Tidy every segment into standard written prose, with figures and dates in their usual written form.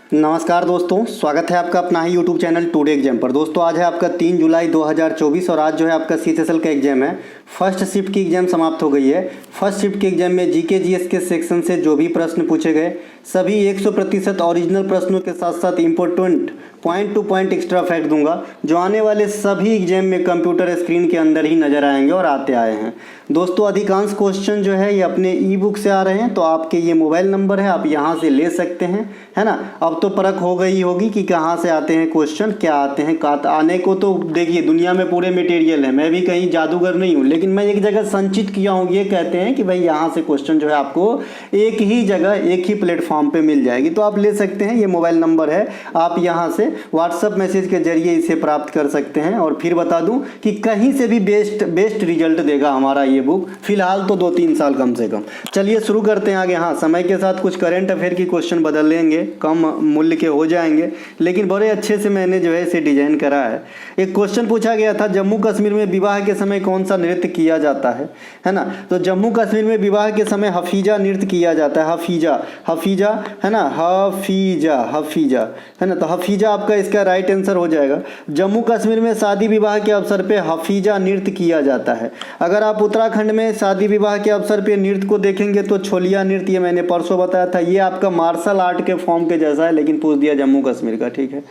नमस्कार दोस्तों, स्वागत है आपका अपना ही यूट्यूब चैनल टुडे एग्जाम पर। दोस्तों आज है आपका 3 जुलाई 2024 और आज जो है आपका CHSL का एग्जाम है। फर्स्ट शिफ्ट की एग्जाम समाप्त हो गई है। फर्स्ट शिफ्ट के एग्जाम में जीके जीएस के सेक्शन से जो भी प्रश्न पूछे गए सभी 100% ओरिजिनल प्रश्नों के साथ साथ important point two point extra fact दूंगा जो आने वाले सभी एग्जाम में कंप्यूटर स्क्रीन के अंदर ही नज़र आएंगे और आते आए हैं। दोस्तों अधिकांश क्वेश्चन जो है ये अपने ई बुक से आ रहे हैं, तो आपके ये मोबाइल नंबर है, आप यहाँ से ले सकते हैं, है ना। अब तो परख हो गई होगी कि कहाँ से आते हैं क्वेश्चन, क्या आते हैं। आने को तो देखिए दुनिया में पूरे मटेरियल है, मैं भी कहीं जादूगर नहीं हूँ, लेकिन मैं एक जगह संचित किया हूँ। ये कहते हैं कि भाई यहाँ से क्वेश्चन जो है आपको एक ही जगह एक ही प्लेटफॉर्म पे मिल जाएगी, तो आप ले सकते हैं। ये मोबाइल नंबर है, आप यहाँ से व्हाट्सअप मैसेज के जरिए इसे प्राप्त कर सकते हैं। और फिर बता दूँ कि कहीं से भी बेस्ट रिजल्ट देगा हमारा ये बुक, फिलहाल तो 2-3 साल कम से कम। चलिए शुरू करते हैं आगे। हाँ, समय के साथ कुछ करंट अफेयर की क्वेश्चन बदलेंगे, कम मूल्य के हो जाएंगे, लेकिन बड़े अच्छे से मैंने जो है इसे डिजाइन करा है। एक क्वेश्चन पूछा गया था, जम्मू कश्मीर में विवाह के समय कौन सा नृत्य किया जाता है ना। तो जम्मू कश्मीर में विवाह के समय हफीजा नृत्य किया जाता है। हफीजा है ना, हफीजा है ना। तो हफीजा आपका इसका राइट आंसर हो जाएगा। जम्मू कश्मीर में शादी विवाह के अवसर पे हफीजा नृत्य किया जाता है। अगर आप उत्तराखंड में शादी विवाह के अवसर पे नृत्य को देखेंगे तो छोलिया नृत्य, ये मैंने परसों बताया था, ये आपका मार्शल आर्ट के फॉर्म के जैसा है, लेकिन पूछ दिया जम्मू कश्मीर का, ठीक है।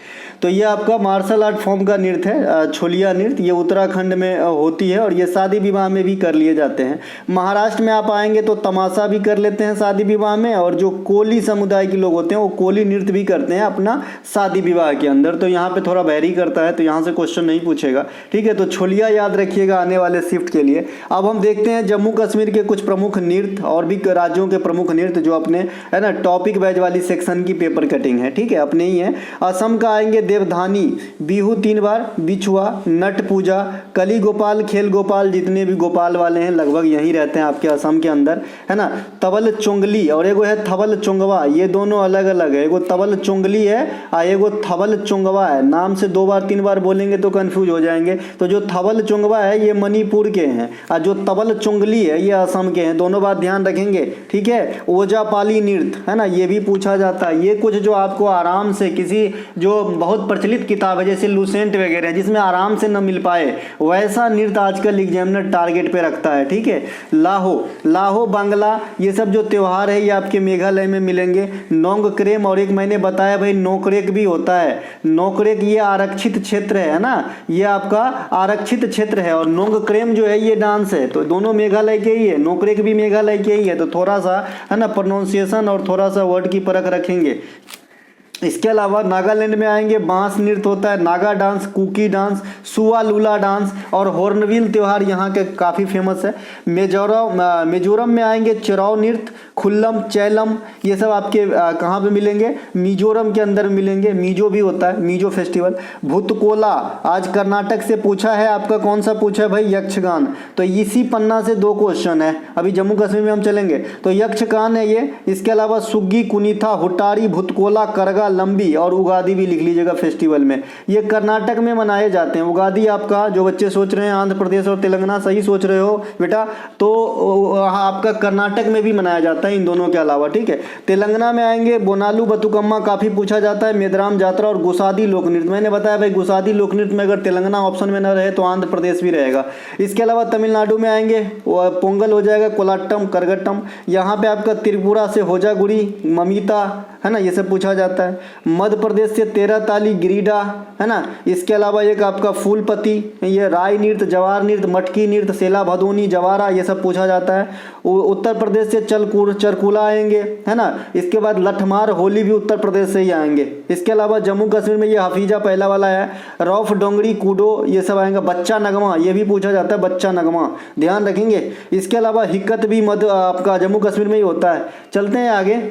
तो ये आपका मार्शल आर्ट फॉर्म का नृत्य है, छोलिया नृत्य। ये उत्तराखंड में होती है और ये शादी विवाह में भी कर लिए जाते हैं। महाराष्ट्र में आप आएंगे तो तमाशा भी कर लेते हैं शादी विवाह में, और जो कोली समुदाय के लोग होते हैं वो कोली नृत्य भी करते हैं अपना शादी विवाह के अंदर। तो यहाँ पे थोड़ा वैरी करता है, तो यहाँ से क्वेश्चन नहीं पूछेगा, ठीक है। तो छोलिया याद रखिएगा आने वाले शिफ्ट के लिए। अब हम देखते हैं जम्मू कश्मीर के कुछ प्रमुख नृत्य और भी राज्यों के प्रमुख नृत्य जो अपने है ना टॉपिक वाइज वाली सेक्शन की पेपर कटिंग है, ठीक है, अपने ही है। असम का आएंगे देवधानी, बिहू 3 बार, बिछुआ, नट पूजा, कली गोपाल, खेल गोपाल, जितने भी गोपाल वाले हैं लगभग यहीं रहते हैं आपके असम के अंदर, है ना। तबल चुंगली और एगो है थबल चुंगवा, ये दोनों अलग अलग है। एगो तबल चुंगली है और एगो थबल चुंगवा है। नाम से 2 बार 3 बार बोलेंगे तो कंफ्यूज हो जाएंगे। तो जो थबल चुंगवा है ये मणिपुर के हैं और जो तबल चुंगली है ये असम के हैं। दोनों बात ध्यान रखेंगे, ठीक है। ओजापाली नृत्य है ना, ये भी पूछा जाता है। ये कुछ जो आपको आराम से किसी जो बहुत प्रचलित किताब है जैसे लूसेंट वगैरह जिसमें आराम से न मिल पाए वैसा नृत्य आजकल एग्जामिनर टारगेट पे रखता है, ठीक है। लाहो बांग्ला, ये सब जो त्योहार है ये आपके मेघालय में मिलेंगे। नोंगक्रेम, और एक मैंने बताया भाई नोकरेक भी होता है। नोकरेक ये आरक्षित क्षेत्र है ना, ये आपका आरक्षित क्षेत्र है। और नोंगक्रेम जो है ये डांस है, तो दोनों मेघालय के ही है, नोकरेक भी मेघालय के ही है। तो थोड़ा सा है ना प्रोनाउंसिएशन और थोड़ा सा वर्ड की परख रखेंगे। इसके अलावा नागालैंड में आएंगे बांस नृत्य होता है, नागा डांस, कुकी डांस, सुआ लूला डांस और हॉर्नबिल त्योहार यहाँ के काफ़ी फेमस है। मिजोरम में आएंगे चिराव नृत्य, खुल्लम, चैलम, ये सब आपके कहाँ पे मिलेंगे, मिजोरम के अंदर मिलेंगे। मिजो भी होता है, मिजो फेस्टिवल। भूतकोला आज कर्नाटक से पूछा है, आपका कौन सा पूछा है भाई, यक्षगान। तो इसी पन्ना से 2 क्वेश्चन है। अभी जम्मू कश्मीर में हम चलेंगे तो यक्षगान है ये। इसके अलावा सुग्गी, कुनीथा, हुट्टारी, भूतकोला, करगा, लंबी और उगादी भी लिख लीजिएगा फेस्टिवल में। ये कर्नाटक में मनाए जाते हैं। उगादी आपका जो बच्चे सोच रहे हैं आंध्र प्रदेश और तेलंगाना, सही सोच रहे हो बेटा, तो आपका कर्नाटक में भी मनाया जाता है इन दोनों के अलावा, ठीक है। तेलंगाना में आएंगे बोनालू बतुकम्मा काफ़ी पूछा जाता है, मेदराम जात्रा और गुसादी लोक नृत्य। मैंने बताया भाई गुसादी लोक नृत्य में अगर तेलंगाना ऑप्शन में न रहे तो आंध्र प्रदेश भी रहेगा। इसके अलावा तमिलनाडु में आएंगे पोंगल हो जाएगा, कोलाट्टम, करगट्टम। यहाँ पे आपका त्रिपुरा से होजागुड़ी, ममिता है ना, ये सब पूछा जाता है। मध्य प्रदेश से 13 ताली, गिरिडा है ना। इसके अलावा एक आपका फूलपति, ये राय नृत्य, जवार नृत्य, मटकी नृत्य, सेला भदोनी, जवारा, ये सब पूछा जाता है। उत्तर प्रदेश से चरकुला आएंगे, है ना। इसके बाद लठमार, होली भी उत्तर प्रदेश से ही आएंगे। इसके अलावा जम्मू कश्मीर में ये हफीजा पहला वाला है। रौफ, डोंगरी, कूडो, ये सब आएंगे। बच्चा नगमा, ये भी पूछा जाता है, बच्चा नगमा ध्यान रखेंगे। इसके अलावा हिक्कत भी मध्य आपका जम्मू कश्मीर में ही होता है। चलते हैं आगे।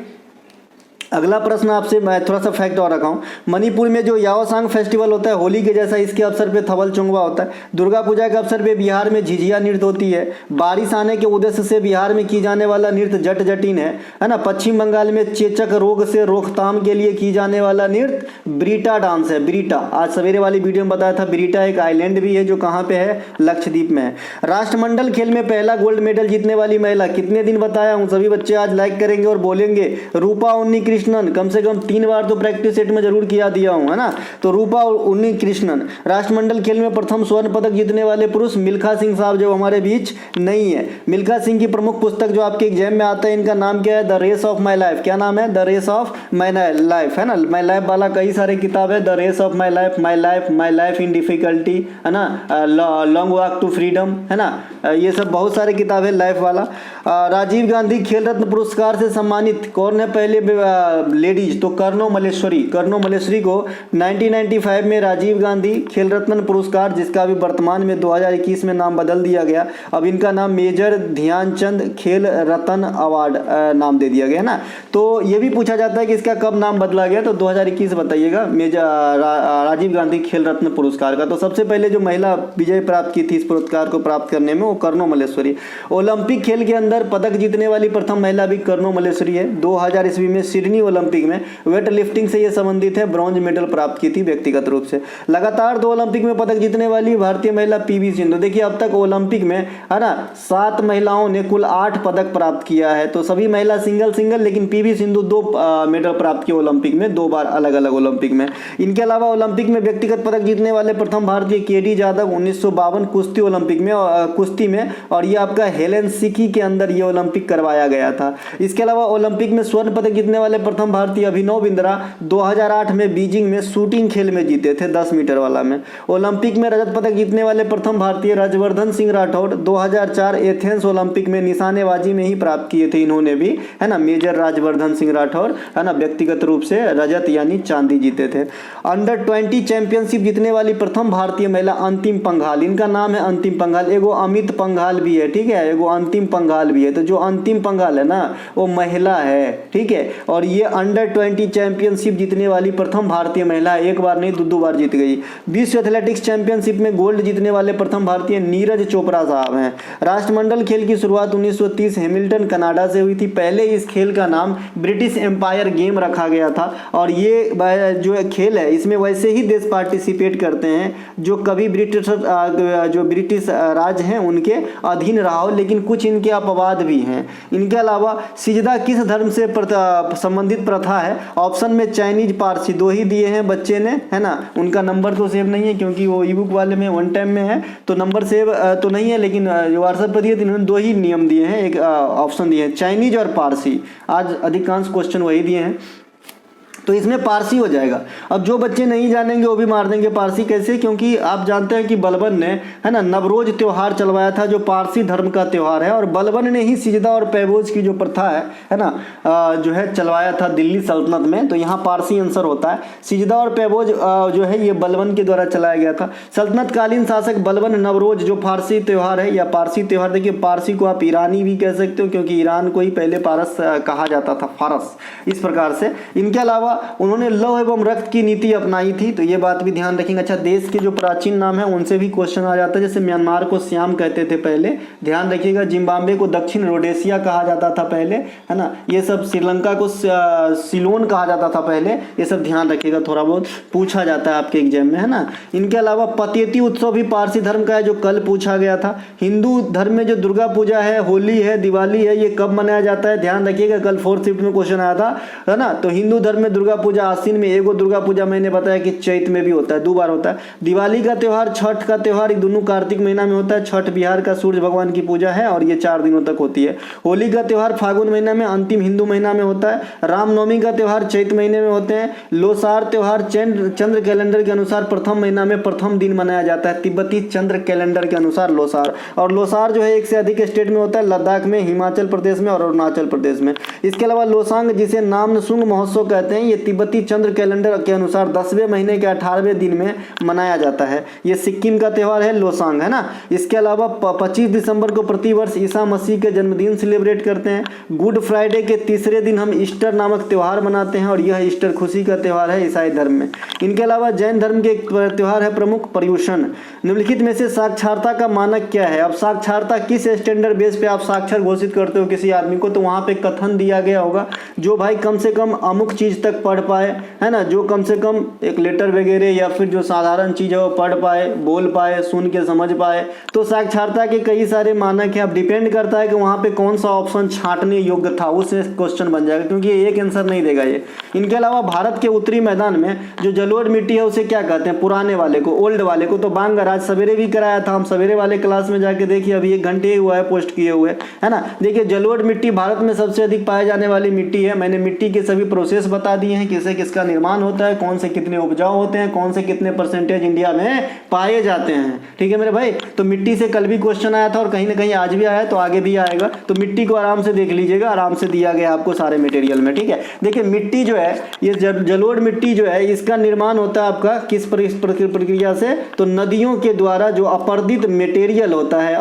अगला प्रश्न आपसे मैं थोड़ा सा फैक्ट और रखा हूँ। मणिपुर में जो याओसांग फेस्टिवल होता है होली के जैसा, इसके अवसर पे थबल चुंगवा होता है। दुर्गा पूजा के अवसर पे बिहार में झिझिया नृत्य होती है। बारिश आने के उद्देश्य से बिहार में की जाने वाला नृत्य जट जटिन है ना। पश्चिम बंगाल में चेचक रोग से रोकथाम के लिए की जाने वाला नृत्य ब्रीटा डांस है। ब्रीटा आज सवेरे वाली वीडियो में बताया था। ब्रीटा एक आइलैंड भी है जो कहाँ पे है, लक्षद्वीप में है। राष्ट्रमंडल खेल में पहला गोल्ड मेडल जीतने वाली महिला, कितने दिन बताया हूँ, सभी बच्चे आज लाइक करेंगे और बोलेंगे रूपा उन्नी कृष्ण कृष्णन, कम से कम 3 बार तो प्रैक्टिस सेट में जरूर किया दिया हूँ, है ना। तो रूपा उन्नी कृष्णन। राष्ट्रमंडल खेल में प्रथम स्वर्ण पदक जीतने वाले पुरुष मिल्खा सिंह साहब, जो हमारे बीच नहीं है। मिल्खा सिंह की प्रमुख पुस्तक जो आपके एग्जाम में आता है, इनका नाम क्या है? The race of my life. क्या नाम है? The race of my life, है ना। माई लाइफ वाला कई सारे किताब है, the race of my life, my life in difficulty, है ना, लॉन्ग वॉक टू फ्रीडम, है ना। ये सब बहुत सारे किताब है लाइफ वाला। राजीव गांधी खेल रत्न पुरस्कार से सम्मानित कौन है पहले लेडीज? तो कर्णो मल्लेश्वरी। कर्णो मल्लेश्वरी को 1995 में राजीव गांधी खेल रत्न पुरस्कार, जिसका अभी वर्तमान में 2021 में नाम बदल दिया गया, अब इनका नाम मेजर ध्यानचंद खेल रत्न अवार्ड नाम दे दिया गया, है ना। तो ये भी पूछा जाता है कि इसका कब नाम बदला गया, तो 2021 बताइएगा मेजर राजीव गांधी खेल रत्न पुरस्कार का। तो सबसे पहले जो महिला विजय प्राप्त की थी इस पुरस्कार को प्राप्त करने में, वो कर्णो मल्लेश्वरी। ओलंपिक खेल के अंदर पदक जीतने वाली प्रथम महिला भी कर्णो मल्लेश्वरी है। 2000 ईस्वी में सिडनी ओलंपिक में वेट लिफ्टिंग से ये संबंधित है, ब्रॉन्ज मेडल प्राप्त की थी व्यक्तिगत रूप से। लगातार 2 ओलंपिक में पदक जीतने वाली भारतीय महिला पीवी सिंधु। देखिए अब तक ओलंपिक में, है ना, 7 महिलाओं ने कुल 8 पदक प्राप्त किया है। तो सभी महिला सिंगल, लेकिन पीवी सिंधु 2 मेडल प्राप्त किए ओलंपिक में, 2 बार अलग अलग ओलंपिक में। इनके अलावा ओलंपिक में व्यक्तिगत पदक जीतने वाले प्रथम भारतीय केडी जाधव 1952 कुश्ती ओलंपिक में, कुश्ती में, और ये आपका हेलेंसिकी के अंदर ये ओलंपिक करवाया गया था। इसके अलावा ओलंपिक में स्वर्ण पदक जीतने वाले प्रथम भारतीय अभिनव बिंद्रा 2008 में बीजिंग में शूटिंग खेल में जीते थे 10 मीटर वाला में। ओलंपिक में रजत पदक जीतने वाले प्रथम भारतीय राजवर्धन सिंह राठौड़ 2004 एथेंस ओलंपिक में निशानेबाजी में ही प्राप्त किए थे इन्होंने भी, है ना, मेजर राजवर्धन सिंह राठौड़, है ना, व्यक्तिगत रूप से रजत यानी चांदी जीते थे। अंडर 20 चैंपियनशिप जीतने वाली प्रथम भारतीय महिला अंतिम पंघाल, इनका नाम है अंतिम पंघाल। एगो अमित पंघाल भी है, ठीक है, एगो अंतिम पंघाल भी है। तो जो अंतिम पंघाल है ना, वो महिला है, ठीक है। और ये अंडर 20 चैंपियनशिप जीतने वाली प्रथम भारतीय महिला, एक बार नहीं 2 बार जीत गई। विश्व एथलेटिक्स चैंपियनशिप में गोल्ड जीतने वाले प्रथम भारतीय नीरज चोपड़ा साहब हैं। राष्ट्रमंडल खेल की शुरुआत 1930 हैमिल्टन कनाडा से हुई थी। पहले इस खेल का नाम ब्रिटिश एम्पायर गेम रखा गया था, और ये जो खेल है इसमें वैसे ही देश पार्टिसिपेट करते हैं जो कभी ब्रिटिश राज हैं उनके अधीन रहा हो, लेकिन कुछ इनके अपवाद भी हैं। इनके अलावा सिजदा किस धर्म से संबंधित प्रथा है? ऑप्शन में चाइनीज, पारसी 2 ही दिए हैं बच्चे ने, है ना। उनका नंबर तो सेव नहीं है क्योंकि वो ई बुक वाले में 1 टाइम में है, तो नंबर सेव तो नहीं है, लेकिन व्हाट्सएप पर दिए तो इन्होंने 2 ही नियम दिए हैं, एक ऑप्शन दिए हैं चाइनीज और पारसी। आज अधिकांश क्वेश्चन वही दिए हैं, तो इसमें पारसी हो जाएगा। अब जो बच्चे नहीं जानेंगे वो भी मार देंगे पारसी। कैसे? क्योंकि आप जानते हैं कि बलबन ने, है ना, नवरोज त्योहार चलवाया था जो पारसी धर्म का त्योहार है, और बलबन ने ही सिजदा और पैबोज की जो प्रथा है ना, जो है चलवाया था दिल्ली सल्तनत में। तो यहाँ पारसी आंसर होता है। सिजदा और पैबोज जो है ये बलबन के द्वारा चलाया गया था। सल्तनत कालीन शासक बलबन नवरोज जो फारसी त्यौहार है या पारसी त्यौहार, देखिए पारसी को आप ईरानी भी कह सकते हो क्योंकि ईरान को ही पहले पारस कहा जाता था, फारस, इस प्रकार से। इनके अलावा उन्होंने लौह एवं रक्त की नीति अपनाई थी, तो ये बात भी ध्यान रखेंगे। अच्छा, देश के जो प्राचीन नाम है उनसे भी क्वेश्चन आ जाता है, जैसे म्यांमार को श्याम कहते थे पहले, ध्यान रखिएगा। जिम्बाब्वे को दक्षिण रोडेशिया कहा जाता था पहले, है ना। ये सब श्रीलंका को सिलोन कहा जाता था पहले, ये सब ध्यान रखिएगा, थोड़ा बहुत पूछा जाता है आपके एग्जाम में, है ना। इनके अलावा पतेती उत्सव भी पारसी धर्म का है जो कल पूछा गया था। हिंदू धर्म में जो दुर्गा पूजा है, होली है, दिवाली है, ये कब मनाया जाता है? ध्यान रखिएगा, कल 4th शिफ्ट में क्वेश्चन आया था, है ना। तो हिंदू धर्म में दुर्गा पूजा आश्विन में, एगो दुर्गा पूजा मैंने बताया कि चैत में भी होता है, 2 बार होता है। दिवाली का त्यौहार, छठ का त्यौहार, दोनों कार्तिक महीना में होता है। छठ बिहार का सूर्य भगवान की पूजा है और ये 4 दिनों तक होती है। होली का त्यौहार फागुन महीना में, अंतिम हिंदू महीना में होता है। रामनवमी का त्यौहार चैत महीने में होते हैं। लोसार त्यौहार चंद्र कैलेंडर के अनुसार प्रथम महीना में प्रथम दिन मनाया जाता है, तिब्बती चंद्र कैलेंडर के अनुसार लोसार। और लोसार जो है 1 से अधिक स्टेट में होता है, लद्दाख में, हिमाचल प्रदेश में और अरुणाचल प्रदेश में। इसके अलावा लोसांग जिसे नामसूंग महोत्सव कहते हैं, ये तिब्बती चंद्र कैलेंडर के अनुसार 10वें महीने के 18वें दिन में मनाया जाता है। ये सिक्किम का त्यौहार है लोसांग, है ना। इसके अलावा 25 दिसंबर को प्रतिवर्ष ईसा मसीह के जन्मदिन सेलिब्रेट करते हैं। गुड फ्राइडे के तीसरे दिन हम ईस्टर नामक त्यौहार मनाते हैं और यह ईस्टर खुशी का त्यौहार है ईसाई धर्म में। इनके अलावा जैन धर्म के त्यौहार है प्रमुख पर्युषण। निम्नलिखित में से साक्षरता का मानक क्या है? अब साक्षरता किस स्टैंडर्ड बेस पे आप साक्षर घोषित करते हो किसी आदमी को, तो वहां पे कथन दिया गया होगा जो भाई कम से कम अमुक चीज तक पढ़ पाए, है ना, जो कम से कम एक लेटर वगैरह या फिर जो साधारण चीज़ है वो पढ़ पाए, बोल पाए, सुन के समझ पाए। तो साक्षरता के कई सारे मानक हैं। अब डिपेंड करता है कि वहाँ पे कौन सा ऑप्शन छांटने योग्य था, उससे क्वेश्चन बन जाएगा, क्योंकि एक आंसर नहीं देगा ये। इनके अलावा भारत के उत्तरी मैदान में जो जलोढ़ मिट्टी है उसे क्या कहते हैं, पुराने वाले को, ओल्ड वाले को तो बांगर, आज सवेरे भी कराया था, हम सवेरे वाले क्लास में जाके देखिए, अभी 1 घंटे ही हुआ है पोस्ट किए हुए, है ना। देखिए जलोढ़ मिट्टी भारत में सबसे अधिक पाए जाने वाली मिट्टी है। मैंने मिट्टी के सभी प्रोसेस बता दिए हैं, किससे किसका निर्माण होता है, कौन से कितने उपजाऊ होते हैं, कौन से कितने परसेंटेज इंडिया में पाए जाते हैं। ठीक है मेरे भाई, तो मिट्टी से कल भी क्वेश्चन आया था और कहीं ना कहीं आज भी आया, तो आगे भी आएगा। तो मिट्टी को आराम से देख लीजिएगा, आराम से दिया गया आपको सारे मटेरियल में। ठीक है, देखिए मिट्टी जो है, ये जलोढ़ मिट्टी जो है, इसका निर्माण होता है आपका किस प्रक्रिया से, तो नदियों के द्वारा जो अपर्दित मटेरियल होता है,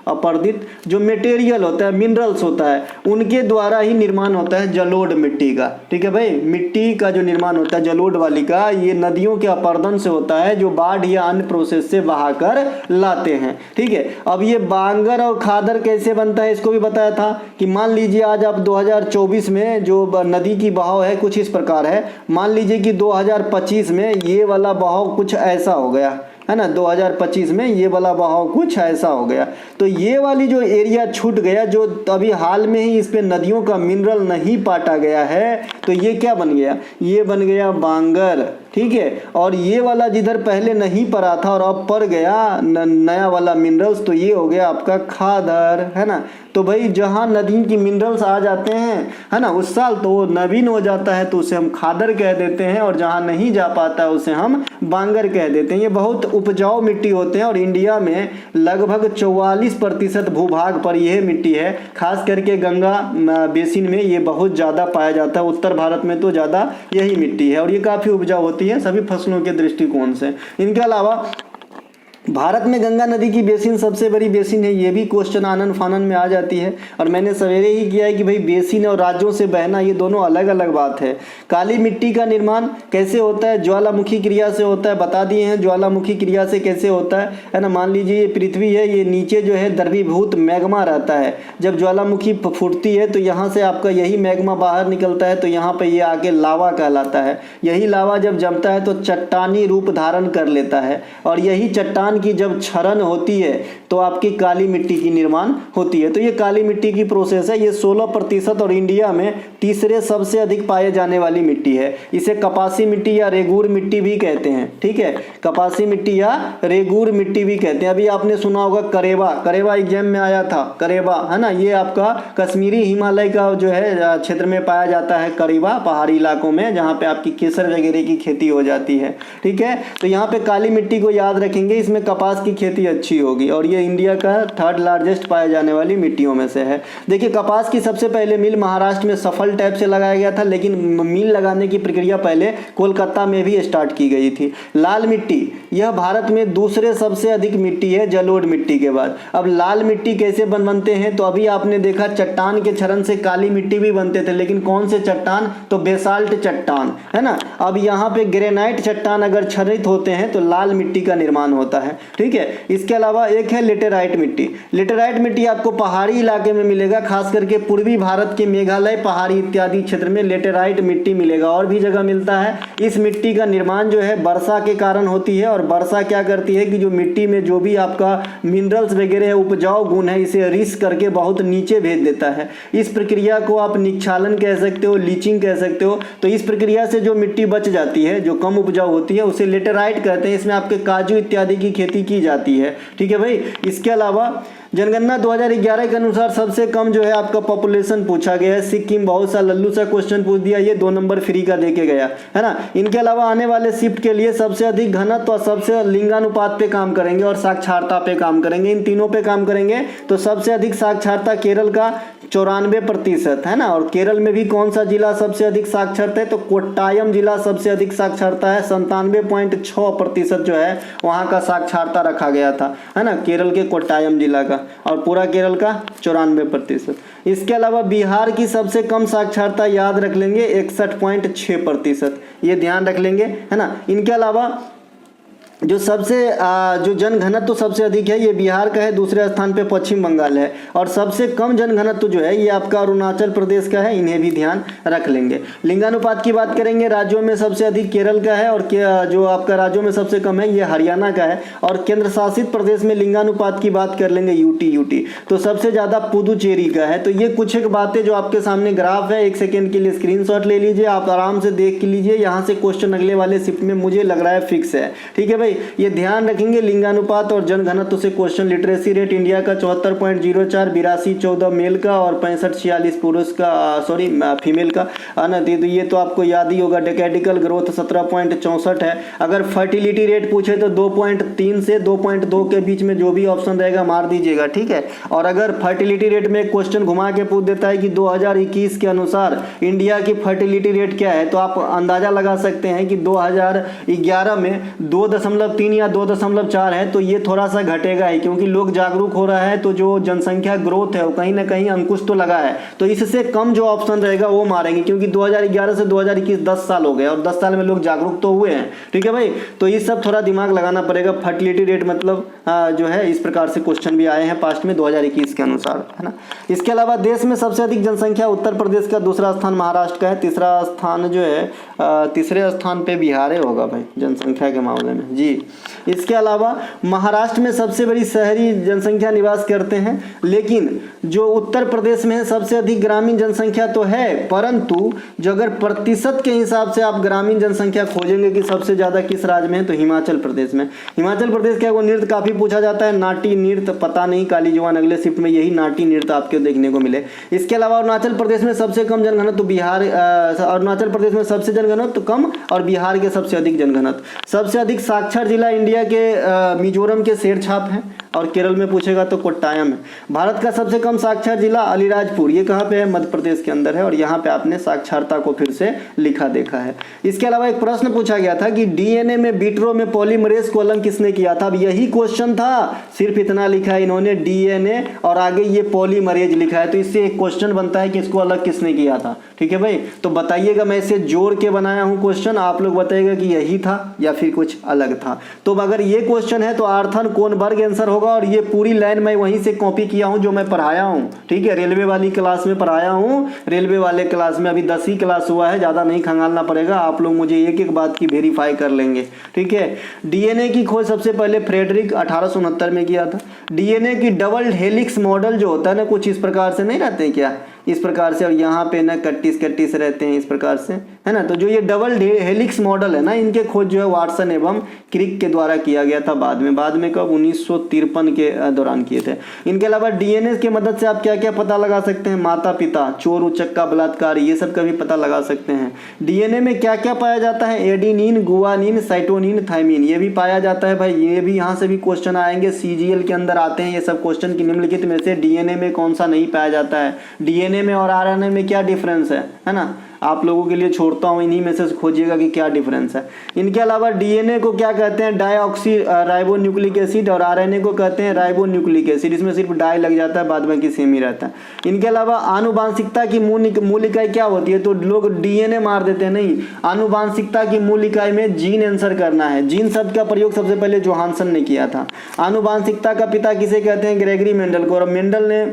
अपर्दित जो मटेरियल होता है, मिनरल्स होता है, उनके द्वारा ही निर्माण होता है जलोढ़ मिट्टी का। ठीक है भाई, मिट्टी का जो निर्माण होता है जलोढ़ वाली का, ये नदियों के अपर्दन से होता है, जो बाढ़ या अन्य प्रोसेस से बहाकर लाते हैं। ठीक है, अब ये बांगर और खादर कैसे बनता है इसको भी बताया था कि मान लीजिए आज आप 2024 में जो नदी की बहाव है कुछ इस प्रकार है, मान लीजिए कि 2025 में ये वाला बहाव कुछ ऐसा हो गया, है ना, 2025 में ये वाला बहाव कुछ ऐसा हो गया, तो ये वाली जो एरिया छूट गया, जो अभी हाल में ही इस पे नदियों का मिनरल नहीं पाटा गया है, तो ये क्या बन गया, ये बन गया बांगर। ठीक है, और ये वाला जिधर पहले नहीं पड़ा था और अब पड़ गया नया वाला मिनरल्स, तो ये हो गया आपका खादर, है ना। तो भाई जहाँ नदी की मिनरल्स आ जाते हैं, है ना, उस साल तो वो नवीन हो जाता है, तो उसे हम खादर कह देते हैं, और जहाँ नहीं जा पाता है उसे हम बांगर कह देते हैं। ये बहुत उपजाऊ मिट्टी होते हैं और इंडिया में लगभग 44% भूभाग पर यह मिट्टी है, खास करके गंगा बेसिन में ये बहुत ज़्यादा पाया जाता है। उत्तर भारत में तो ज़्यादा यही मिट्टी है और ये काफ़ी उपजाऊ होती है सभी फसलों के दृष्टिकोण से। इनके अलावा भारत में गंगा नदी की बेसिन सबसे बड़ी बेसिन है, ये भी क्वेश्चन आनन फानन में आ जाती है, और मैंने सवेरे ही किया है कि भाई बेसिन और राज्यों से बहना ये दोनों अलग अलग बात है। काली मिट्टी का निर्माण कैसे होता है, ज्वालामुखी क्रिया से होता है, बता दिए हैं ज्वालामुखी क्रिया से कैसे होता है ना। मान लीजिए ये पृथ्वी है, ये नीचे जो है द्रवीभूत मैग्मा रहता है, जब ज्वालामुखी फूटती है तो यहाँ से आपका यही मैग्मा बाहर निकलता है, तो यहाँ पर ये आके लावा कहलाता है। यही लावा जब जमता है तो चट्टानी रूप धारण कर लेता है, और यही चट्टान की जब क्षरण होती है तो आपकी काली मिट्टी की निर्माण होती है। तो ये काली मिट्टी की प्रोसेस है, ये 16% और इंडिया में तीसरे सबसे अधिक पाए जाने वाली मिट्टी है। इसे कपासी मिट्टी या रेगूर मिट्टी भी कहते हैं। ठीक है, कपासी मिट्टी या रेगूर मिट्टी भी कहते हैं। अभी आपने सुना होगा करेबा, करेबा एग्जाम में आया था, करेबा, है ना, ये आपका कश्मीरी हिमालय का जो है क्षेत्र में पाया जाता है, करेबा पहाड़ी इलाकों में, जहाँ पे आपकी केसर वगैरह की खेती हो जाती है। ठीक है, तो यहाँ पे काली मिट्टी को याद रखेंगे, इसमें कपास की खेती अच्छी होगी, और ये इंडिया का 3rd लार्जेस्ट पाए जाने वाली मिट्टियों में से है। देखिए कपास की सबसे पहले मिल महाराष्ट्र में सफल टाइप से लगाया गया था, लेकिन मिल लगाने की प्रक्रिया पहले कोलकाता में भी स्टार्ट की गई थी। लाल मिट्टी, यह भारत में दूसरे सबसे अधिक मिट्टी है जलोढ़ मिट्टी के बाद। अब लाल मिट्टी कैसे बनते हैं, तो अभी आपने देखा चट्टान के क्षरण से काली मिट्टी भी बनते थे, लेकिन कौन से चट्टान, तो बेसाल्ट चट्टान, है ना। अब यहाँ पे ग्रेनाइट चट्टान अगर क्षरित होते हैं तो लाल मिट्टी का निर्माण होता है। ठीक है, इसके अलावा एक है लेटेराइट मिट्टी। लेटेराइट मिट्टी आपको पहाड़ी इलाके में मिलेगा, खास करके पूर्वी भारत के मेघालय पहाड़ी इत्यादि क्षेत्र में लेटेराइट मिट्टी मिलेगा, और भी जगह मिलता है। इस मिट्टी का निर्माण जो है वर्षा के कारण होती है, और वर्षा क्या करती है कि जो मिट्टी में जो भी आपका मिनरल्स वगैरह है, उपजाऊ गुण है, इसे रिस करके बहुत नीचे भेज देता है। इस प्रक्रिया को आप निक्षालन कह सकते हो, लीचिंग कह सकते हो। तो इस प्रक्रिया से जो मिट्टी बच जाती है, जो कम उपजाऊ होती है, उसे लेटेराइट कहते हैं। इसमें आपके काजू इत्यादि की खेती की जाती है। ठीक है भाई, इसके अलावा जनगणना 2011 के अनुसार सबसे कम जो है आपका पॉपुलेशन पूछा गया है सिक्किम। बहुत सा लल्लू सा क्वेश्चन पूछ दिया, ये 2 नंबर फ्री का देके गया, है ना। इनके अलावा आने वाले शिफ्ट के लिए सबसे अधिक घनत्व और सबसे लिंगानुपात पे काम करेंगे और साक्षरता पे काम करेंगे, इन तीनों पे काम करेंगे। तो सबसे अधिक साक्षरता केरल का 94% है ना। और केरल में भी कौन सा जिला सबसे अधिक साक्षरता है, तो कोट्टायम जिला सबसे अधिक साक्षरता है। 97.6% जो है वहाँ का साक्षरता रखा गया था, है ना, केरल के कोट्टायम जिला का, और पूरा केरल का 94%। इसके अलावा बिहार की सबसे कम साक्षरता याद रख लेंगे 61.6%, ये ध्यान रख लेंगे, है ना। इनके अलावा जो सबसे जो जनघनत्व सबसे अधिक है ये बिहार का है, दूसरे स्थान पे पश्चिम बंगाल है, और सबसे कम जनघनत्व जो है ये आपका अरुणाचल प्रदेश का है। इन्हें भी ध्यान रख लेंगे। लिंगानुपात की बात करेंगे, राज्यों में सबसे अधिक केरल का है, और जो आपका राज्यों में सबसे कम है ये हरियाणा का है। और केंद्र शासित प्रदेश में लिंगानुपात की बात कर लेंगे, यूटी तो सबसे ज़्यादा पुदुचेरी का है। तो ये कुछ एक बातें जो आपके सामने ग्राफ है, 1 सेकेंड के लिए स्क्रीनशॉट ले लीजिए, आप आराम से देख लीजिए। यहाँ से क्वेश्चन अगले वाले शिफ्ट में मुझे लग रहा है फिक्स है। ठीक है भाई, ये ध्यान रखेंगे। लिंगानुपात और जनघनत्व से क्वेश्चन। लिटरेसी रेट इंडिया का 74.04, 82-14 मेल का और 65-46 पुरुष का, सॉरी फीमेल का, है ना। तो ये तो आपको याद ही होगा। डेकेडिकल ग्रोथ 17.64 है। अगर फर्टिलिटी रेट पूछे तो 2.3 से 2.2 के बीच में जो भी ऑप्शन रहेगा मार दीजिएगा, ठीक है। और अगर फर्टिलिटी रेट में क्वेश्चन घुमा के पूछ देता है कि 2021 के अनुसार इंडिया की फर्टिलिटी रेट क्या है, तो आप अंदाजा लगा सकते हैं कि 2011 में 2.3 या 2.4 है। तो ये थोड़ा सा घटेगा ही, क्योंकि लोग जागरूक हो रहा है, तो जो जनसंख्या ग्रोथ है वो कहीं ना कहीं अंकुश तो लगा है। तो इससे कम जो ऑप्शन रहेगा वो मारेंगे, क्योंकि 2011 से 2021 10 साल हो गए और 10 साल में लोग जागरूक तो हुए हैं। ठीक है भाई, तो ये सब थोड़ा दिमाग लगाना पड़ेगा। फर्टिलिटी रेट मतलब जो है इस प्रकार से क्वेश्चन भी आए हैं पास्ट में 2021 के अनुसार, है ना। इसके अलावा देश में सबसे अधिक जनसंख्या उत्तर प्रदेश का, दूसरा स्थान महाराष्ट्र का है, तीसरा स्थान जो है तीसरे स्थान पे बिहार होगा भाई जनसंख्या के मामले में जी। इसके अलावा महाराष्ट्र में सबसे बड़ी शहरी जनसंख्या निवास करते हैं, लेकिन जो उत्तर प्रदेश में है सबसे अधिक ग्रामीण जनसंख्या तो है, परंतु जो अगर प्रतिशत के हिसाब से आप ग्रामीण जनसंख्या खोजेंगे कि सबसे ज़्यादा किस राज्य में है, तो हिमाचल प्रदेश में। हिमाचल प्रदेश का वो नृत्य काफ़ी पूछा जाता है, नाटी नृत्य, पता नहीं काली जवान अगले शिफ्ट में यही नाटी नृत्य आपको देखने को मिले। इसके अलावा अरुणाचल प्रदेश में सबसे कम जनघनत्व, बिहार अरुणाचल प्रदेश में सबसे जनघनत्व कम और बिहार के सबसे अधिक जनघनत्व। सबसे अधिक साक्षर जिला इंडिया के मिजोरम के शेरछाप है, और केरल में पूछेगा तो कोट्टायम है। भारत का सबसे कम साक्षर जिला अलीराजपुर, ये कहाँ पे है, मध्य प्रदेश के अंदर है, और यहाँ पे आपने साक्षरता को फिर से लिखा देखा है। इसके अलावा एक प्रश्न पूछा गया था कि डीएनए में विट्रो में पॉलीमरेज को अलग किसने किया था। अब यही क्वेश्चन था, सिर्फ इतना लिखा है इन्होंने डीएनए और आगे ये पॉलीमरेज लिखा है, तो इससे एक क्वेश्चन बनता है कि इसको अलग किसने किया था। ठीक है भाई, तो बताइएगा, मैं इसे जोड़ के बनाया हूँ क्वेश्चन, आप लोग बताइएगा कि यही था या फिर कुछ अलग था। तो अगर ये क्वेश्चन है तो आर्थन कोनबर्ग आंसर होगा, और ये पूरी लाइन मैं वहीं से कॉपी किया हूं जो मैं पढ़ाया हूं। ठीक है, रेलवे वाली क्लास में पढ़ाया हूं, रेलवे वाले क्लास में। अभी 10 क्लास हुआ है, ज़्यादा नहीं खंगालना पड़ेगा, आप लोग मुझे एक एक बात की वेरीफाई कर लेंगे। ठीक है, डीएनए की खोज सबसे पहले फ्रेडरिक 1869 में किया था। डीएनए की डबल हेलिक्स मॉडल जो होता है ना, कुछ इस प्रकार से नहीं रहते क्या, इस प्रकार से, और यहाँ पे ना कट्टिस रहते हैं इस प्रकार से, है ना। तो जो ये डबल हेलिक्स मॉडल है ना, इनके खोज जो है वाटसन एवं क्रिक के द्वारा किया गया था। बाद में कब 1953 के दौरान किए थे। इनके अलावा डीएनए की मदद से आप क्या क्या पता लगा सकते हैं, माता पिता, चोर उचक्का, बलात्कार, ये सब का भी पता लगा सकते हैं। डीएनए में क्या क्या पाया जाता है, एडिनिन, गुआनिन, साइटोनिन, थाइमिन, ये भी पाया जाता है भाई। ये भी यहाँ से भी क्वेश्चन आएंगे, सीजीएल के अंदर आते हैं ये सब क्वेश्चन की निम्नलिखित में से डीएनए में कौन सा नहीं पाया जाता है, डीएनए में और आरएनए में क्या डिफरेंस है ना। आप लोगों के लिए छोड़ता हूँ, इन्हीं में से खोजिएगा कि क्या डिफरेंस है। इनके अलावा डीएनए को क्या कहते हैं, डाईऑक्सी राइबोन्यूक्लिक एसिड, और आरएनए को कहते हैं राइबोन्यूक्लिक एसिड। इसमें सिर्फ डाई लग जाता है, बाद में की सेम ही रहता है। इनके अलावा आनुवांशिकता की मूल इकाई क्या होती है, तो लोग डीएनए मार देते हैं, नहीं, आनुवांशिकता की मूल इकाई में जीन आंसर करना है। जीन शब्द का प्रयोग सबसे पहले जोहानसन ने किया था। आनुवांशिकता का पिता किसे कहते हैं, ग्रेगरी मेंडल को, और मेंडल ने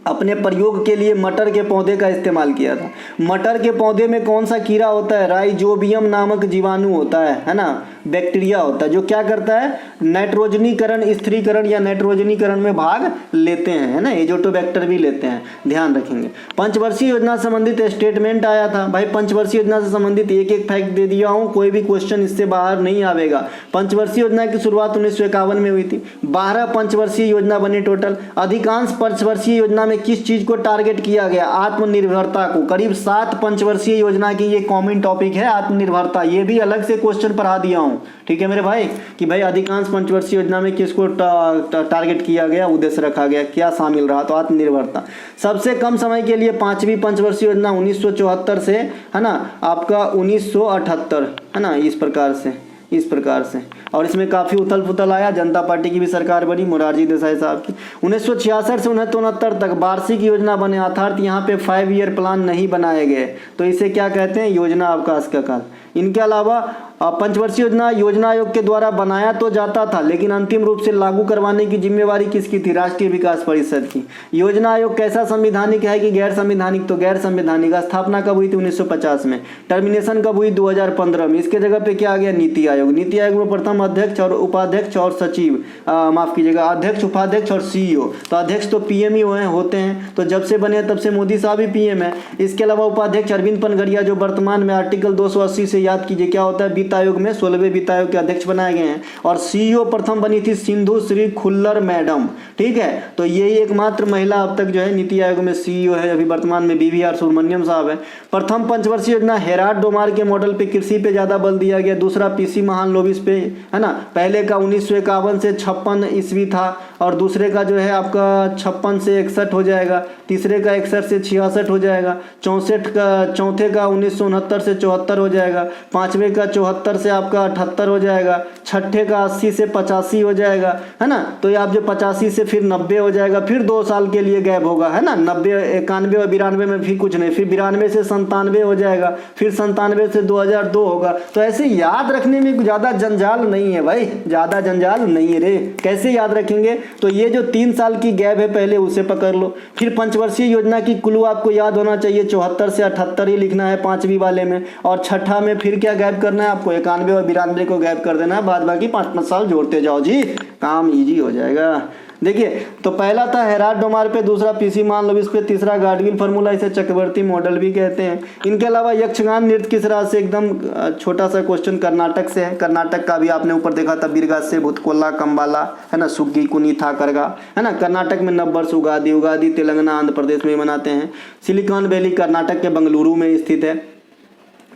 अपने प्रयोग के लिए मटर के पौधे का इस्तेमाल किया था। मटर के पौधे में कौन सा कीड़ा होता है, राइजोबियम नामक जीवाणु होता है ना, बैक्टीरिया होता है, जो क्या करता है, नाइट्रोजनीकरण, स्थिरीकरण या नाइट्रोजनीकरण में भाग लेते हैं, है ना, एजोटोबैक्टर भी लेते हैं, ध्यान रखेंगे। पंचवर्षीय योजना संबंधित स्टेटमेंट आया था भाई, पंचवर्षीय योजना से संबंधित एक एक फैक्ट दे दिया हूँ, कोई भी क्वेश्चन इससे बाहर नहीं आवेगा। पंचवर्षीय योजना की शुरुआत 1951 में हुई थी, 12 पंचवर्षीय योजना बनी टोटल। अधिकांश पंचवर्षीय योजना में किस चीज को टारगेट किया गया, आत्मनिर्भरता को। करीब 7 पंचवर्षीय योजना की ये कॉमन टॉपिक है, आत्मनिर्भरता, ये भी अलग से क्वेश्चन पढ़ा दिया हूं। ठीक है मेरे भाई, कि भाई अधिकांश पंचवर्षीय योजना में किसको टारगेट किया गया, उद्देश्य रखा गया, क्या शामिल रहा, तो आत्मनिर्भरता। सबसे कम समय के लिए 5वीं पंचवर्षीय योजना 1974 से, है ना, आपका 1978, है ना, इस प्रकार से। और इसमें काफ़ी उथल पुथल आया, जनता पार्टी की भी सरकार बनी, मोरारजी देसाई साहब की। 1966 से 1969 तक वार्षिक योजना बने, अर्थात यहाँ पे 5 ईयर प्लान नहीं बनाए गए, तो इसे क्या कहते हैं, योजना अवकाश का काल। इनके अलावा पंचवर्षीय योजना आयोग के द्वारा बनाया तो जाता था, लेकिन अंतिम रूप से लागू करवाने की जिम्मेवारी किसकी थी? राष्ट्रीय विकास परिषद की। योजना आयोग कैसा संवैधानिक है कि गैर संवैधानिक? तो गैर संवैधानिक। स्थापना कब हुई थी? 1950 में। टर्मिनेशन कब हुई? 2015 में। इसके जगह पे क्या आ गया? नीति आयोग। नीति आयोग में प्रथम अध्यक्ष और उपाध्यक्ष और सचिव, माफ कीजिएगा, अध्यक्ष, उपाध्यक्ष और सीईओ। तो अध्यक्ष तो पीएम ही होते हैं, तो जब से बने तब से मोदी साहब ही पीएम है। इसके अलावा उपाध्यक्ष अरविंद पनघरिया, जो वर्तमान में आर्टिकल 280 से याद कीजिए क्या होता है, वित्त आयोग में 16वें वित्त आयोग के अध्यक्ष बनाए गए हैं। और सीईओ प्रथम बनी थी सिंधु श्री खुल्लर मैडम, ठीक है। तो यही एकमात्र महिला अब तक जो है नीति आयोग में सीईओ है, अभी वर्तमान में BVR सुब्रमण्यम साहब है। प्रथम पंचवर्षीय योजना हेराल्ड डोमार के मॉडल पे कृषि पे ज्यादा बल दिया गया। दूसरा पीसी महालनोबिस पे, है ना। पहले का 1951 से 56 ईस्वी था, और दूसरे का जो है आपका 56 से 61 हो जाएगा, तीसरे का 61 से 66 हो जाएगा, चौथे का 1969 से 74 हो जाएगा, पांचवें का 74 से आपका 78 हो जाएगा, छठे का 80 से 85 हो जाएगा, है ना। तो ये आप जो 85 से फिर 90 हो जाएगा, फिर 2 साल के लिए गैप होगा, है ना। 90, 91 और 92 में फिर कुछ नहीं, फिर 92 से 97 हो जाएगा, फिर 97 से 2002 होगा। तो ऐसे याद रखने में ज़्यादा जंजाल नहीं है भाई, ज़्यादा जंजाल नहीं है रे। कैसे याद रखेंगे? तो ये जो 3 साल की गैप है पहले उसे पकड़ लो। फिर पंचवर्षीय योजना की कुल आपको याद होना चाहिए 74 से 78 ही लिखना है 5वीं वाले में, और छठा में फिर क्या गैप करना है आपको? 91 और 92 को गैप कर देना है, बाद बाकी 5-5 साल जोड़ते जाओ जी, काम इजी हो जाएगा। देखिए, तो पहला था हेराल्ड डोमार पे, दूसरा पीसी महालनोबिस पे, तीसरा गाडगिल फार्मूला, इसे चक्रवर्ती मॉडल भी कहते हैं। इनके अलावा यक्षगान नृत्य किस राज्य से? एकदम छोटा सा क्वेश्चन, कर्नाटक से है। कर्नाटक का भी आपने ऊपर देखा था, बीरगासे, भूतकोला, कंबाला, है ना, सुग्गी, कुनी, थाकरगा, है ना। कर्नाटक में नववर्ष, उगादी तेलंगाना आंध्र प्रदेश में मनाते हैं। सिलिकॉन वैली कर्नाटक के बेंगलुरु में स्थित है।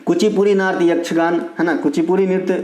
कुचिपुड़ी नृत्य यक्षगान, है ना, कुचिपुड़ी नृत्य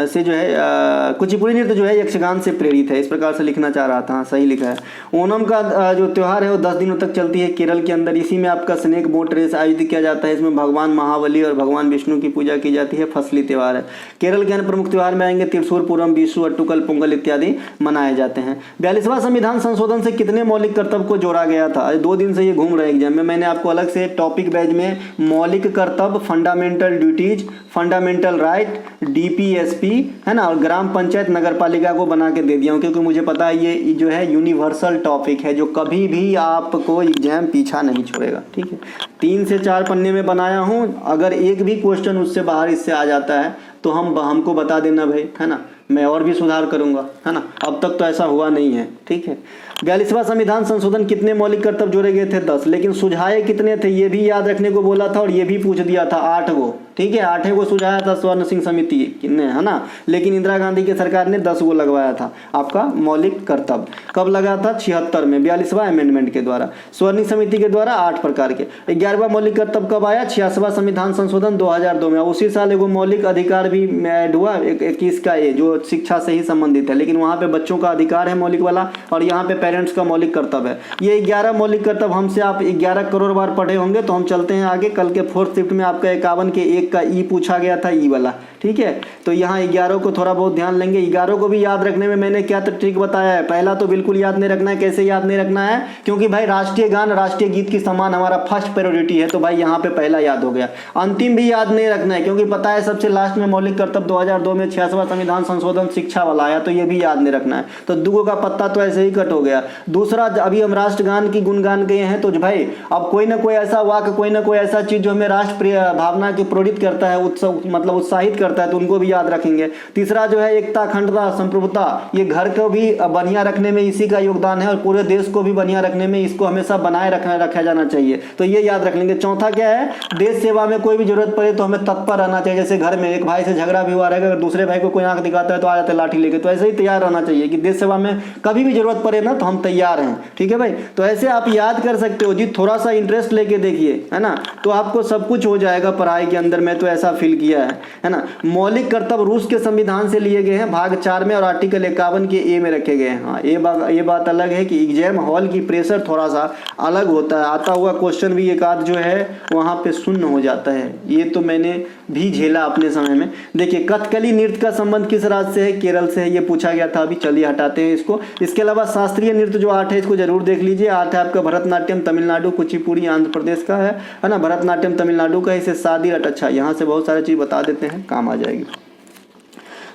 से जो है कुचिपुड़ी नृत्य जो है यक्षगान से प्रेरित है, इस प्रकार से लिखना चाह रहा था। हाँ, सही लिखा है। ओणम का जो त्यौहार है वो 10 दिनों तक चलती है केरल के अंदर। इसी में आपका स्नेक बोट रेस आयोजित किया जाता है। इसमें भगवान महाबली और भगवान विष्णु की पूजा की जाती है। फसली त्यौहार है। केरल के अन्य प्रमुख त्यौहार में आएंगे त्रिशूर पूरम, बीसू, अट्टुकल, पोंगल इत्यादि मनाए जाते हैं। 42वां संविधान संशोधन से कितने मौलिक कर्तव्य को जोड़ा गया था? 2 दिन से ये घूम रहे एग्जाम में, मैंने आपको अलग से टॉपिक बैच में मौलिक कर्तव्य, fundamental duties, fundamental right, DPSP, है ना, और ग्राम पंचायत नगर पालिका को बना के दे दिया हूँ, क्योंकि मुझे पता है ये जो है यूनिवर्सल टॉपिक है, जो कभी भी आपको एग्जाम पीछा नहीं छोड़ेगा, ठीक है। 3 से 4 पन्ने में बनाया हूँ। अगर एक भी क्वेश्चन उससे बाहर इससे आ जाता है तो हमको बता देना भाई, है ना, मैं और भी सुधार करूंगा, है ना। अब तक तो ऐसा हुआ नहीं है, ठीक है। 42वां संविधान संशोधन कितने मौलिक कर्तव्य जोड़े गए थे? 10। लेकिन सुझाए कितने थे ये भी याद रखने को बोला था, और ये भी पूछ दिया था 8 गो, ठीक है। 8 गो सुझाया था स्वर्ण सिंह समिति ने, है ना, लेकिन इंदिरा गांधी की सरकार ने 10 गो लगवाया था आपका मौलिक कर्तव्य। कब लगा था? 76 में, 42वां अमेंडमेंट के द्वारा। स्वर्ण समिति के द्वारा 8 प्रकार के। 11वां मौलिक कर्तव्य कब आया? 86वां संविधान संशोधन 2002 में। उसी साल एगो मौलिक अधिकार भी ऐड हुआ, 21 का, ये जो शिक्षा से ही संबंधित है, लेकिन वहाँ पे बच्चों का अधिकार है मौलिक वाला, और यहाँ पे पेरेंट्स का मौलिक कर्तव्य है। ये 11 मौलिक कर्तव्य हमसे आप 11 करोड़ बार पढ़े होंगे। तो हम चलते हैं आगे। कल के 4th शिफ्ट में आपका 51 के 1 का ई पूछा गया था, ई वाला, ठीक है। तो यहाँ 11 को थोड़ा बहुत ध्यान लेंगे। 11 को भी याद रखने में मैंने क्या ट्रिक बताया है? पहला तो बिल्कुल याद नहीं रखना है। कैसे याद नहीं रखना है? क्योंकि भाई राष्ट्रीय गान, राष्ट्रीय गीत की समान हमारा फर्स्ट प्रायोरिटी है, तो भाई यहाँ पे पहला याद हो गया। अंतिम भी याद नहीं रखना है, क्योंकि पता है सबसे लास्ट में मौलिक कर्तव्य 2002 में 86वां संविधान संशोधन शिक्षा वाला आया, तो ये भी याद नहीं रखना है। तो दुगो का पत्ता तो ऐसे ही कट हो गया। दूसरा, अभी हम राष्ट्रगान की गुणगान गए हैं, तो भाई अब कोई ना कोई ऐसा वाक्य, कोई ना कोई ऐसा चीज जो हमें राष्ट्र भावना की प्रेरित करता है, मतलब उत्साहित करता है, तो उनको भी याद रखेंगे। तीसरा जो है एकता, अखंडता, संप्रभुता, ये घर को भी बढ़िया रखने में इसी का योगदान है, और पूरे देश को भी बढ़िया रखने में इसको हमेशा बनाए रखा जाना चाहिए, तो ये याद रख लेंगे। चौथा क्या है? देश सेवा में कोई भी जरूरत पड़े तो हमें तत्पर रहना चाहिए। जैसे घर में एक भाई से झगड़ा भी हुआ रहेगा, अगर दूसरे भाई को कोई आंख दिखाता है तो आ जाते लाठी लेके, तो ऐसे ही तैयार रहना चाहिए कि देश सेवा में कभी भी जरूरत पड़े ना तो हम तैयार हैं, ठीक है भाई। तो ऐसे आप याद कर सकते हो जी, थोड़ा सा इंटरेस्ट लेके देखिए, है ना, तो आपको सब कुछ हो जाएगा पढ़ाई के अंदर। मैं तो ऐसा फील किया है ना। मौलिक कर्तव्य रूस के संविधान से लिए गए हैं, भाग 4 में, और आर्टिकल 51 के ए में रखे गए हैं। हाँ, ये बात अलग है कि एग्जाम हॉल की प्रेशर थोड़ा सा अलग होता है। आता हुआ क्वेश्चन भी एक आध जो है वहाँ पे शून्य हो जाता है, ये तो मैंने भी झेला अपने समय में। देखिए, कथकली नृत्य का संबंध किस राज्य से है? केरल से है, ये पूछा गया था। अभी चलिए हटाते हैं इसको। इसके अलावा शास्त्रीय नृत्य जो 8 है, इसको जरूर देख लीजिए। 8 है आपका भरतनाट्यम तमिलनाडु, कुचिपुड़ी आंध्र प्रदेश का है ना, भरतनाट्यम तमिलनाडु का, इसे शादी रट। अच्छा, यहाँ से बहुत सारी चीज बता देते हैं, काम आ जाएगी।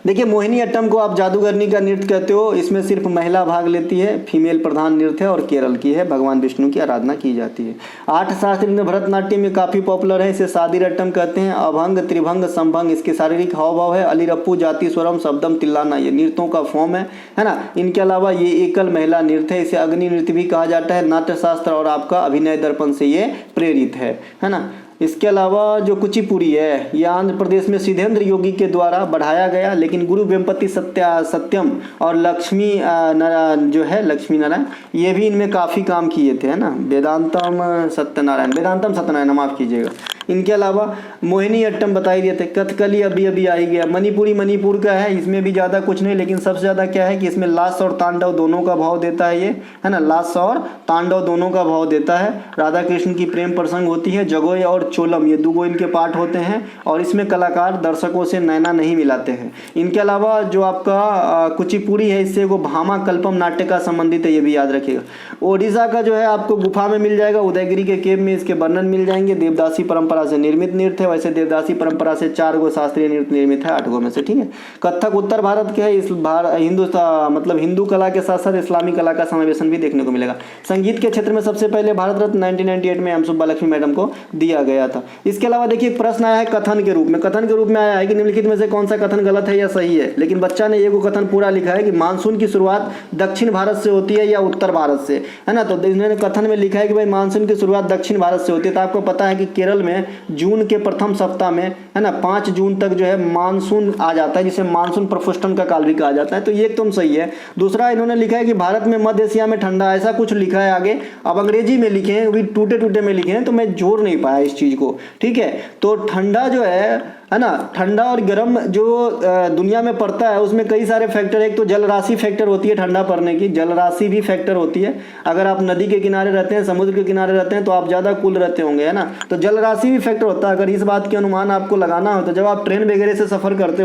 देखिए मोहिनीअट्टम को आप जादूगरनी का नृत्य कहते हो, इसमें सिर्फ महिला भाग लेती है, फीमेल प्रधान नृत्य है और केरल की है, भगवान विष्णु की आराधना की जाती है। 8 शास्त्रीय नृत्य भरतनाट्यम में काफ़ी पॉपुलर है, इसे सादीरट्टम कहते हैं। अभंग, त्रिभंग, संभंग इसके शारीरिक हाव भाव है। अलीरप्पू, जाति स्वरम, शब्दम, तिल्लाना ये नृत्यों का फॉर्म है ना। इनके अलावा ये एकल महिला नृत्य है, इसे अग्नि नृत्य भी कहा जाता है। नाट्यशास्त्र और आपका अभिनय दर्पण से ये प्रेरित है ना। इसके अलावा जो कुचिपुड़ी है ये आंध्र प्रदेश में सिद्धेंद्र योगी के द्वारा बढ़ाया गया, लेकिन गुरु वेम्पति सत्यम और लक्ष्मी जो है लक्ष्मी नारायण ये भी इनमें काफ़ी काम किए थे, है ना। वेदांतम सत्यनारायण माफ़ कीजिएगा। इनके अलावा मोहिनीअट्टम बता ही दिए थे। कथकली अभी अभी आ ही गया। मणिपुरी मणिपुर का है, इसमें भी ज़्यादा कुछ नहीं, लेकिन सबसे ज़्यादा क्या है कि इसमें लास और तांडव दोनों का भाव देता है ये, है ना। लास और तांडव दोनों का भाव देता है। राधा कृष्ण की प्रेम प्रसंग होती है। जगोय और चोलम ये दो इनके पार्ट होते हैं और इसमें कलाकार दर्शकों से नैना नहीं मिलाते हैं। इनके अलावा जो आपका कुचिपुड़ी है इससे वो भामा कल्पम नाट्य का संबंधित है, ये भी याद रखिएगा। ओडिशा का जो है आपको गुफा में मिल जाएगा, उदयगिरी के केव में इसके वर्णन मिल जाएंगे। देवदासी परंपरा से निर्मित नृत्य है, वैसे देवदासी परंपरा से 4 गो शास्त्रीय नृत्य निर्मित है 8 गो में से, ठीक है। कथक उत्तर भारत के है, इस हिंदू कला के साथ साथ इस्लामी कला का समावेशन भी देखने को मिलेगा। संगीत के क्षेत्र में सबसे पहले भारत रत्न 1998 में एम सुब्बालक्ष्मी मैडम को दिया गया था। इसके अलावा देखिए एक प्रश्न आया है कथन के रूप में आया है कि निम्नलिखित में से कौन सा कथन गलत है या सही है, लेकिन बच्चा ने एगो कथन पूरा लिखा है कि मानसून की शुरुआत दक्षिण भारत से होती है या उत्तर भारत से, है ना। तो इन्होंने कथन में लिखा है कि भाई मानसून की शुरुआत दक्षिण भारत से होती है। तो आपको पता है कि केरल में जून के प्रथम सप्ताह में, है ना, 5 जून तक जो है मानसून आ जाता है, जिसे मानसून प्रफुष्टन का काल भी कहा जाता है। तो ये एकदम सही है। दूसरा इन्होंने लिखा है कि भारत में मध्य एशिया में ठंडा, ऐसा कुछ लिखा है आगे। अब अंग्रेजी में लिखे हैं, भी टूटे टूटे में लिखे हैं, तो मैं जोड़ नहीं पाया इस चीज को, ठीक है। तो ठंडा जो है ना, ठंडा और गर्म जो दुनिया में पड़ता है उसमें कई सारे फैक्टर। एक तो जल राशि फैक्टर होती है ठंडा पड़ने की, जल राशि भी फैक्टर होती है। अगर आप नदी के किनारे रहते हैं, समुद्र के किनारे रहते हैं तो आप ज़्यादा कूल रहते होंगे, है ना। तो जल राशि भी फैक्टर होता है। अगर इस बात के अनुमान आपको लगाना हो तो जब आप ट्रेन वगैरह से सफ़र करते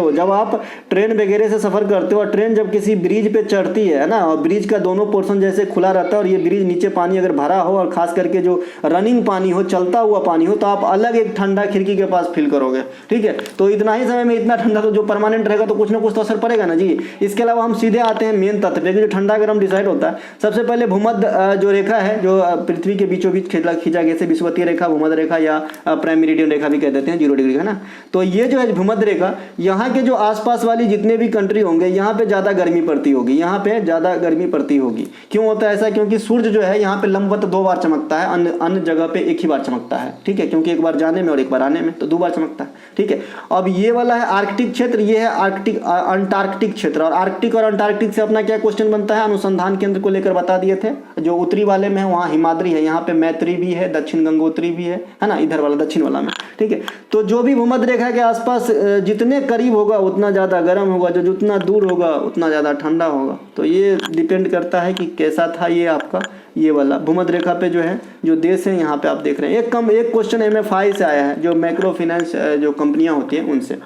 हो, और ट्रेन जब किसी ब्रिज पे चढ़ती है ना, और ब्रिज का दोनों पोर्शन जैसे खुला रहता है और ये ब्रिज नीचे पानी अगर भरा हो और खास करके जो रनिंग पानी हो, चलता हुआ पानी हो, तो आप अलग एक ठंडा खिड़की के पास फील करोगे, ठीक है। तो इतना ही समय में इतना ठंडा, तो जो परमानेंट रहेगा तो कुछ ना कुछ तो असर पड़ेगा ना जी। इसके अलावा हम सीधे आते हैं मेन तत्व पे, जो ठंडा गर्म डिसाइड होता है। सबसे पहले भूमध्य जो रेखा है, जो पृथ्वी के बीचों बीच खींचा गया, विषुवतीय रेखा, भूमध्य रेखा या प्राइम मेरिडियन रेखा भी कह देते हैं, 0 डिग्री, है ना। तो ये जो है भूमध्य रेखा, यहाँ के जो आसपास वाली जितने भी कंट्री होंगे यहाँ पे ज़्यादा गर्मी पड़ती होगी, यहाँ पे ज़्यादा गर्मी पड़ती होगी। क्यों होता है ऐसा? क्योंकि सूर्य जो है यहाँ पे लंबवत 2 बार चमकता है, अन्य जगह पे एक ही बार चमकता है, ठीक है। क्योंकि एक बार जाने में और एक बार आने में, तो 2 बार चमकता है, ठीक है। अब ये वाला है आर्कटिक क्षेत्र, ये है अंटार्कटिक क्षेत्र। और आर्कटिक और अंटार्कटिक से अपना क्या क्वेश्चन बनता है, अनुसंधान केंद्र को लेकर बता दिए थे। जो उत्तरी वाले में है वहाँ हिमाद्री है, यहाँ पे मैत्री भी है, दक्षिण गंगोत्री भी है ना, इधर वाला दक्षिण वाला में, ठीक है। तो जो भी भूमध्य रेखा के आसपास जितने करीब होगा उतना ज़्यादा गर्म होगा, जो जितना दूर होगा उतना ज़्यादा ठंडा होगा। तो ये डिपेंड करता है कि कैसा था ये आपका ये वाला भूमध्य रेखा पे जो है जो देश है, यहाँ पे आप देख रहे हैं। एक क्वेश्चन MFI से आया है, जो माइक्रो फाइनेंस जो कंपनियां होती हैं उनसे।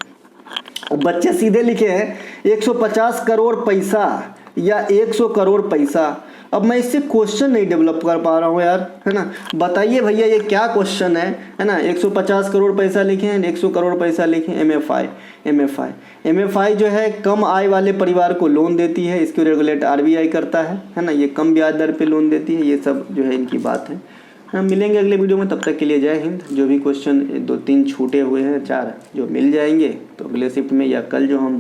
बच्चे सीधे लिखे हैं 150 करोड़ पैसा या 100 करोड़ पैसा। अब मैं इससे क्वेश्चन नहीं डेवलप कर पा रहा हूँ यार, है ना। बताइए भैया ये क्या क्वेश्चन है ना। 150 करोड़ पैसा लिखे हैं, 100 करोड़ पैसा लिखे हैं। MFI जो है कम आय वाले परिवार को लोन देती है, इसको रेगुलेट RBI करता है ना। ये कम ब्याज दर पे लोन देती है। ये सब जो है इनकी बात है। हम मिलेंगे अगले वीडियो में, तब तक के लिए जय हिंद। जो भी क्वेश्चन 2-3 छूटे हुए हैं, 4 जो मिल जाएंगे तो अगले शिफ्ट में, या कल जो हम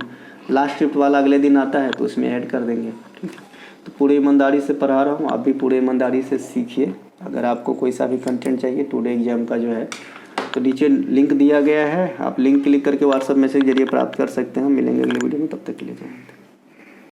लास्ट शिफ्ट वाला अगले दिन आता है तो उसमें ऐड कर देंगे, ठीक है। तो पूरे ईमानदारी से पढ़ा रहा हूँ, आप भी पूरे ईमानदारी से सीखिए। अगर आपको कोई सा भी कंटेंट चाहिए टुडे एग्जाम का जो है, तो नीचे लिंक दिया गया है, आप लिंक क्लिक करके व्हाट्सएप मैसेज जरिए प्राप्त कर सकते हैं। मिलेंगे अगले वीडियो में, तब तक के लिए जय हिंद।